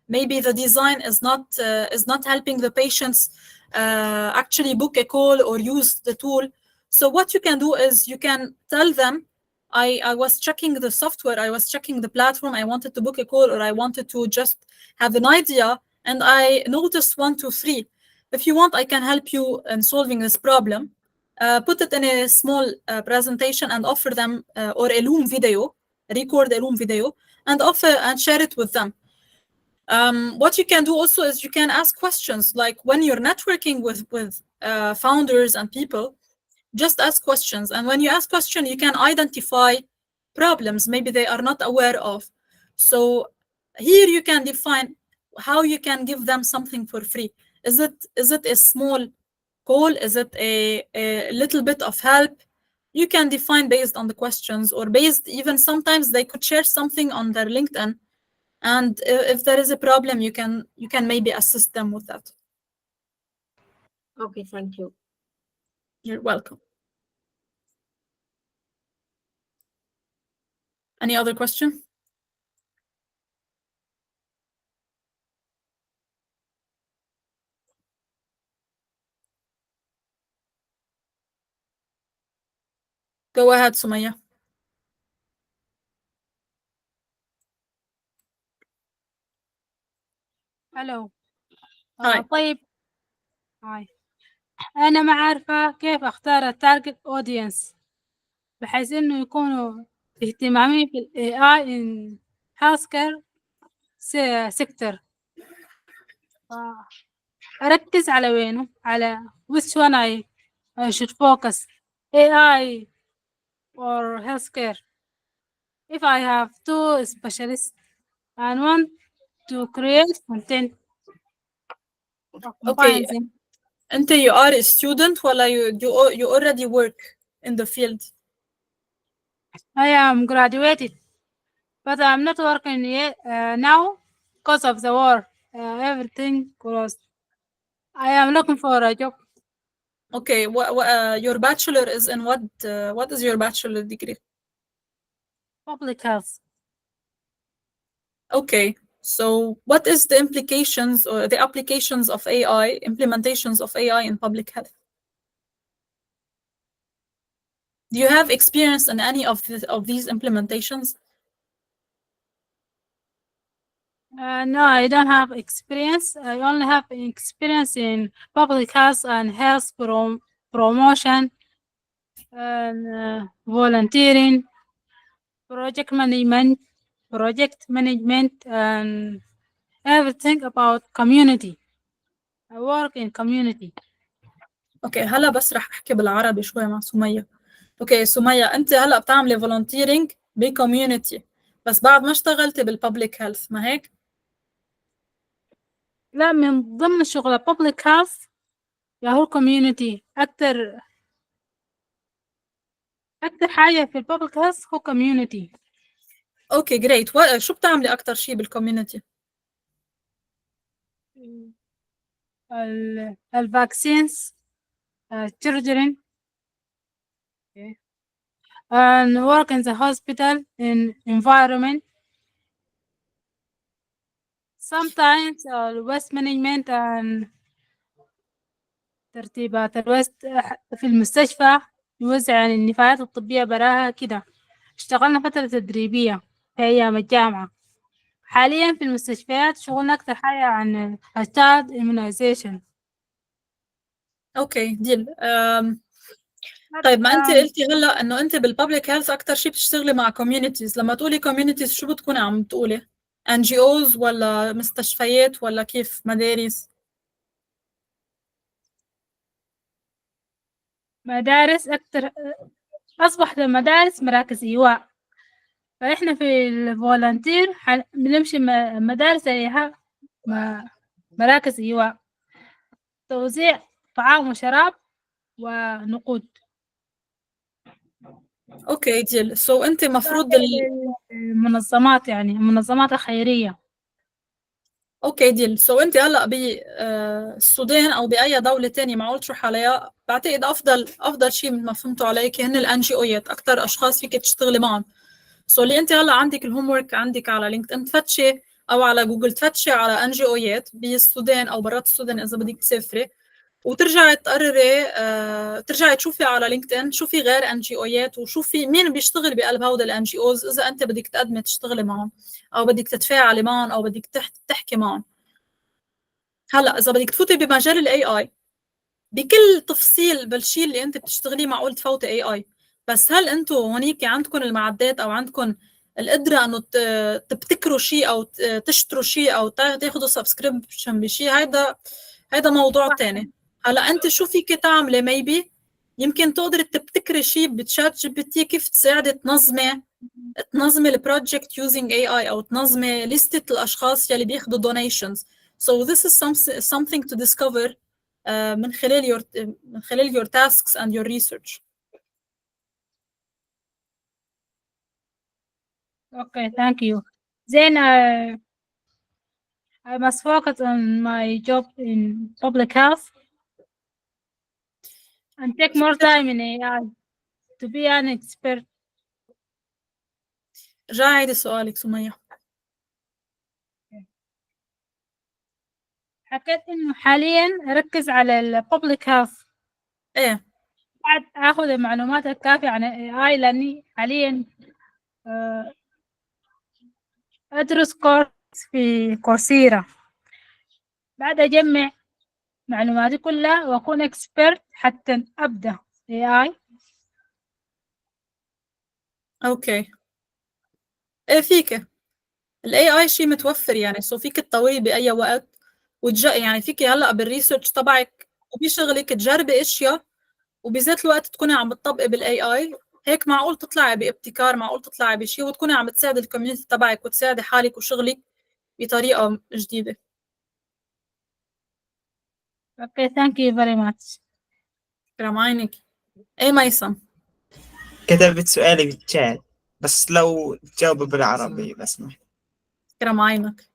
maybe the design is not helping the patients actually book a call or use the tool. So what you can do is you can tell them, I was checking the software, I was checking the platform, I wanted to book a call or I wanted to just have an idea, and I noticed 1, 2, 3. If you want, I can help you in solving this problem. Put it in a small presentation and offer them, or a Loom video, record a Loom video and offer and share it with them. What you can do also is you can ask questions, like when you're networking with founders and people, just ask questions. And when you ask questions, you can identify problems maybe they are not aware of. So here you can define how you can give them something for free. Is it a small call? Is it a little bit of help? You can define based on the questions, or based even sometimes they could share something on their LinkedIn. And if there is a problem, you can maybe assist them with that. Okay, thank you. You're welcome. Any other question? Go ahead, Sumaya. الو Hi. طيب هاي انا ما عارفة كيف اختار التارجت اودينس بحيث انه يكونوا اهتمامي في الاي اي ان هاسكر سيكتور أركز على وينه، على which one I should focus, AI or healthcare. If I have two specialists and want to create content or Okay, combine them, أنت you are a student ولا you already work in the field? I am graduated, but I'm not working yet now because of the war. Everything closed. I am looking for a job. Okay, your bachelor is in what is your bachelor degree? Public health. Okay, so what is the implications or the applications of AI, implementations of AI in public health? Do you have experience in any of these implementations? No, I don't have experience. I only have experience in public health and health promotion and volunteering, project management, and everything about community. I work in community. اوكي هلا بس رح احكي بالعربي شوي مع سمية. اوكي سمية، انت هلا بتعملي فولنتيرنج بكوميونتي بس بعد ما اشتغلتي بالببليك هيلث، ما هيك؟ لا، من ضمن شغل public health هو community. أكتر حاجة في الببليك هيلث هو community. اوكي جريت. شو بتعملي اكثر شيء بالكوميونتي؟ الفاكسينز children and work in the hospital in environment. Sometimes waste management and ترتيبات الوست في المستشفى، نوزع النفايات الطبية براها كده. اشتغلنا فترة تدريبية في أيام الجامعة. حاليا في المستشفيات شغلنا أكتر حاجة عن child immunization. اوكي ديل. طيب ما انت قلتي هلا انه انت بالببليك هيلث اكثر شيء بتشتغلي مع كوميونيتيز، لما تقولي كوميونيتيز شو بتكوني عم تقولي؟ ان جي اوز ولا مستشفيات ولا كيف، مدارس؟ مدارس أكتر. أصبحت المدارس مراكز إيواء، فإحنا في الفولنتير بنمشي مدارس زيها مراكز إيواء، توزيع طعام وشراب ونقود. اوكي ديل. سو انت مفروض المنظمات، يعني المنظمات الخيرية. اوكي ديل. سو انت هلا بالسودان او باي دوله تانية معقول تروح عليها، بعتقد افضل شيء من ما فهمتوا عليك هن الان جي اوات، اكثر اشخاص فيك تشتغلي معهم. سو اللي انت هلا عندك الهوم ورك عندك على لينكد ان تفتشي او على جوجل تفتشي على ان جي اوات بالسودان او برات السودان اذا بدك تسافري، وترجعي تقرري ترجعي تشوفي على لينكد ان شوفي غير ان جي اوات وشوفي مين بيشتغل بقلب هودي الان جي اوز، اذا انت بدك تقدمي تشتغلي معهم او بدك تتفاعلي معهم او بدك تحكي معهم. هلا اذا بدك تفوتي بمجال الاي اي بكل تفصيل بالشيء اللي انت بتشتغليه معقول تفوتي اي اي، بس هل انتم هونيك عندكم المعدات او عندكم القدره انه تبتكروا شيء او تشتروا شيء او تاخذوا سبسكريبشن بشيء؟ هيدا موضوع تاني. هلا انت شو فيك تعملي ميبي يمكن تقدري تبتكري شيء بتشات جي بي تي كيف تساعدي تنظمي البروجكت using AI او تنظمي لستة الاشخاص يلي بياخذوا donations. So this is something to discover من خلال your tasks and your research. Okay, thank you. Then I must focus on my job in public health and take more time in AI to be an expert. عيدي سؤالك سمية. حكيت إنه حاليا أركز على ال public health. ايه بعد أخذ المعلومات الكافية عن ال AI، لأني حاليا أدرس كورس في كورسيرا. بعد أجمع معلوماتي كلها وأكون expert حتى أبدأ AI. اوكي. ايه فيك الاي اي شيء متوفر يعني، سو فيك تطويه باي وقت يعني فيكي هلا بالريسيرش تبعك وبشغلك تجربي اشياء، وبذات الوقت تكوني عم بتطبقي بالاي اي. هيك معقول تطلعي بابتكار، معقول تطلعي بشيء وتكوني عم تساعدي الكوميونتي تبعك وتساعدي حالك وشغلك بطريقة جديدة. Okay, thank you very much. كرام عينك. ايه ميسم؟ كتبت سؤالي بالشات، بس لو تجاوب بالعربي بسمح. كرام عينك.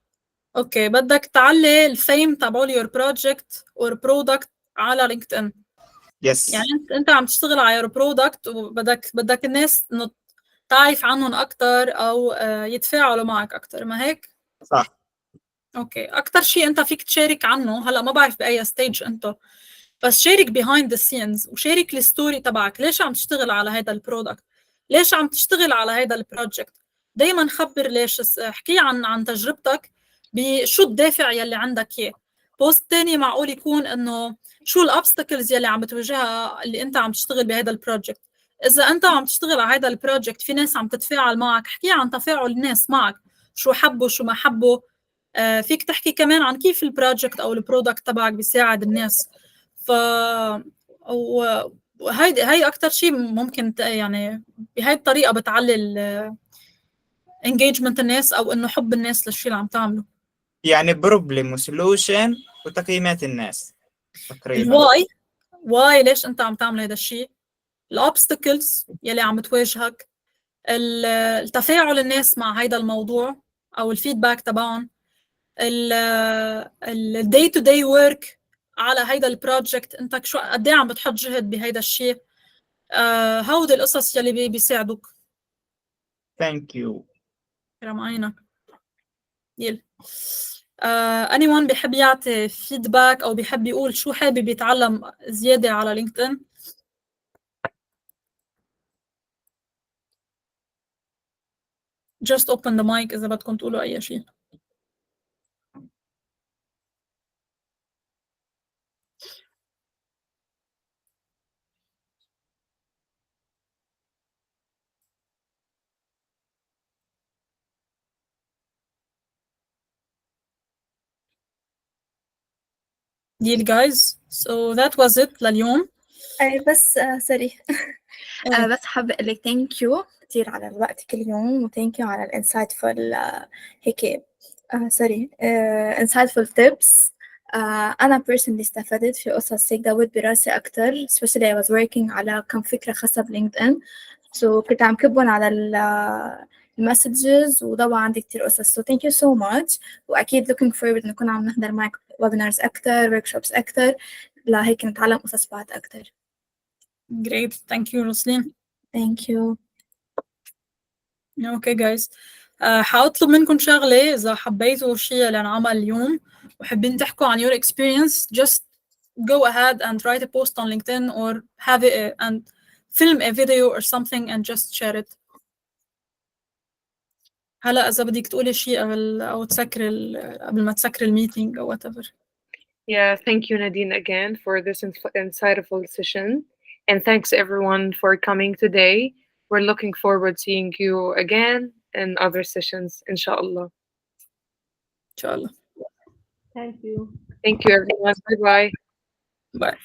اوكي، بدك تعلي الفيم تبع your project or product على لينكد ان. يس. يعني انت عم تشتغل على your product وبدك الناس انه تعرف عنهم اكثر او يتفاعلوا معك اكثر، ما هيك؟ صح. اوكي، اكثر شيء انت فيك تشارك عنه، هلا ما بعرف باي ستيج انت، بس شارك behind the scenes وشارك الستوري تبعك. ليش عم تشتغل على هذا البرودكت؟ ليش عم تشتغل على هذا البروجكت؟ دايما خبر ليش، احكي عن تجربتك بشو الدافع يلي عندك اياه. بوست تاني معقول يكون انه شو الابستكلز يلي عم بتواجهها اللي انت عم تشتغل بهذا البروجكت. اذا انت عم تشتغل على هذا البروجكت في ناس عم تتفاعل معك، احكي عن تفاعل الناس معك، شو حبوا شو ما حبوا. فيك تحكي كمان عن كيف البروجكت او البرودكت تبعك بيساعد الناس. ف هاي اكثر شيء ممكن يعني بهاي الطريقه بتعلي انجيجمنت الناس او انه حب الناس للشيء اللي عم تعمله. يعني بروبلم وسولوشن وتقييمات الناس تقريبا. واي ليش انت عم تعمل هذا الشيء، الاوبستكلز يلي عم تواجهك، التفاعل الناس مع هذا الموضوع او الفيدباك تبعهم، الدي تو داي ورك على هيدا البروجكت، انت شو قد ايه عم بتحط جهد بهيدا الشيء. هودي القصص يلي بيساعدوك. ثانك يو. كرام عينك. يل anyone بيحب يعطي فيدباك او بيحب يقول شو حابب يتعلم زياده على لينكدين؟ just open the mic اذا بدكم تقولوا اي شيء. deal guys, so that was it لليوم. بس سوري. إيه. بس حابة أقول لك ثانك يو كتير على الوقت كل يوم، وثانك يو على الانسايتفul هيك سوري انسايتفul tips. أنا personally استفدت في قصص هيك داود براسي أكتر، especially I was working على كم فكرة خاصة بلينكد إن، so كنت عم كبهم على المسجز وضوى عندي كتير قصص. so thank you so much، وأكيد looking forward نكون عم نحضر معك webinars أكتر workshops أكتر لهيك نتعلم قصص بعض أكتر. great, thank you روسلين. thank you. اوكي جايز، حاطلب منكم شغله اذا حبيتوا الشيء اللي انعمل اليوم وحابين تحكوا عن your experience, just go ahead and write a post on LinkedIn or have it and film a video or something and just share it. هلا اذا بدك تقولي شيء قبل او تسكري قبل ما تسكري الميتينج او whatever. Yeah, thank you, Nadine, again for this insightful session. And thanks everyone for coming today. We're looking forward to seeing you again in other sessions, inshallah. ان شاء الله. Thank you. Thank you, everyone. Bye bye. Bye.